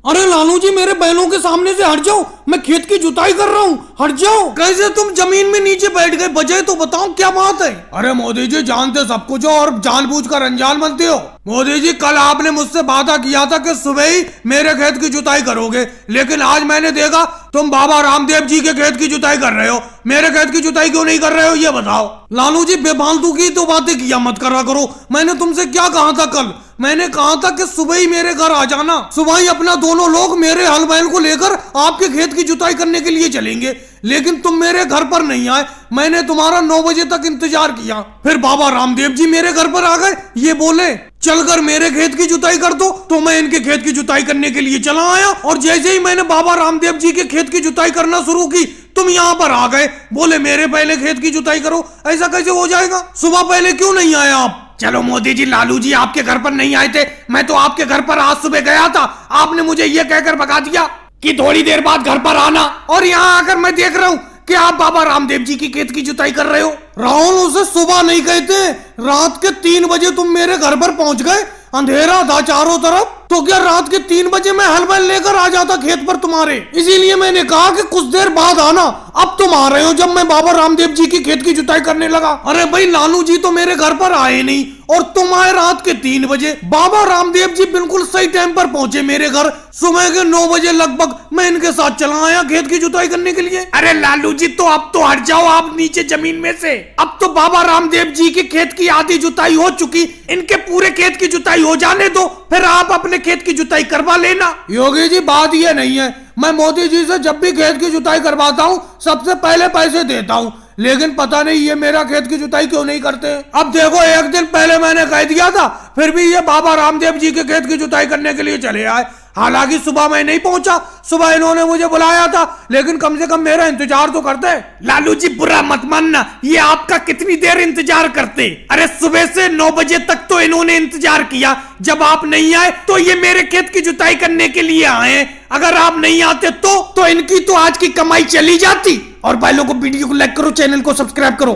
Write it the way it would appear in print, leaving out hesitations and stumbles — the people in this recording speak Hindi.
अरे लालू जी मेरे बैलों के सामने से हट जाओ, मैं खेत की जुताई कर रहा हूँ, हट जाओ। कैसे तुम जमीन में नीचे बैठ गए, वजह तो बताओ क्या बात है। अरे मोदी जी जानते सब कुछ हो और जानबूझकर अनजान बनते हो। मोदी जी कल आपने मुझसे वादा किया था कि सुबह ही मेरे खेत की जुताई करोगे, लेकिन आज मैंने देखा तुम बाबा रामदेव जी के खेत की जुताई कर रहे हो, मेरे खेत की जुताई क्यों नहीं कर रहे हो ये बताओ। लालू जी बेफालतू की तो बातें किया मत करा करो। मैंने तुमसे क्या कहा था कल, मैंने कहा था कि सुबह ही मेरे घर आ जाना, सुबह ही अपना दोनों लोग मेरे हल बैल को लेकर आपके खेत की जुताई करने के लिए चलेंगे, लेकिन तुम मेरे घर पर नहीं आए। मैंने तुम्हारा 9 बजे तक इंतजार किया, फिर बाबा रामदेव जी मेरे घर पर आ गए, ये बोले चलकर मेरे खेत की जुताई कर दो, तो मैं इनके खेत की जुताई करने के लिए चला आया। और जैसे ही मैंने बाबा रामदेव जी के खेत की जुताई करना शुरू की, तुम यहाँ पर आ गए, बोले मेरे पहले खेत की जुताई करो। ऐसा कैसे हो जाएगा, सुबह पहले क्यों नहीं आए आप। चलो मोदी जी लालू जी आपके घर पर नहीं आए थे, मैं तो आपके घर पर आज सुबह गया था, आपने मुझे ये कहकर भगा दिया कि थोड़ी देर बाद घर पर आना, और यहाँ आकर मैं देख रहा हूँ कि आप बाबा रामदेव जी की खेत की जुताई कर रहे हो। राहुल उसे सुबह नहीं कहते, रात के 3 बजे तुम मेरे घर पर पहुंच गए, अंधेरा था चारों तरफ, तो क्या रात के 3 बजे मैं हल बैल लेकर आ जाता खेत पर तुम्हारे। इसीलिए मैंने कहा कि कुछ देर बाद आना, अब तुम आ रहे हो जब मैं बाबा रामदेव जी की खेत की जुताई करने लगा। अरे भाई लालू जी तो मेरे घर पर आए नहीं और तुम आए रात के 3 बजे। बाबा रामदेव जी बिल्कुल सही टाइम पर पहुंचे मेरे घर, सुबह के 9 बजे लगभग मैं इनके साथ चला आया खेत की जुताई करने के लिए। अरे लालू जी तो अब तो हट जाओ आप नीचे जमीन में से, अब तो बाबा रामदेव जी के खेत की आधी जुताई हो चुकी, इनके पूरे खेत की जुताई हो जाने दो, फिर आप अपने खेत की जुताई करवा लेना। योगी जी बात ये नहीं है, मैं मोदी जी से जब भी खेत की जुताई करवाता हूँ सबसे पहले पैसे देता हूँ, लेकिन पता नहीं ये मेरा खेत की जुताई क्यों नहीं करते। अब देखो एक दिन पहले मैंने कह दिया था, फिर भी ये बाबा रामदेव जी के खेत की जुताई करने के लिए चले आए। हालांकि सुबह मैं नहीं पहुंचा, सुबह इन्होंने मुझे बुलाया था, लेकिन कम से कम मेरा इंतजार तो करते। लालू जी बुरा मत मानना, ये आपका कितनी देर इंतजार करते। अरे सुबह से 9 बजे तक तो इन्होंने इंतजार किया, जब आप नहीं आए तो ये मेरे खेत की जुताई करने के लिए आए। अगर आप नहीं आते तो इनकी तो आज की कमाई चली जाती। और भाई लोगों को वीडियो को लाइक करो, चैनल को सब्सक्राइब करो।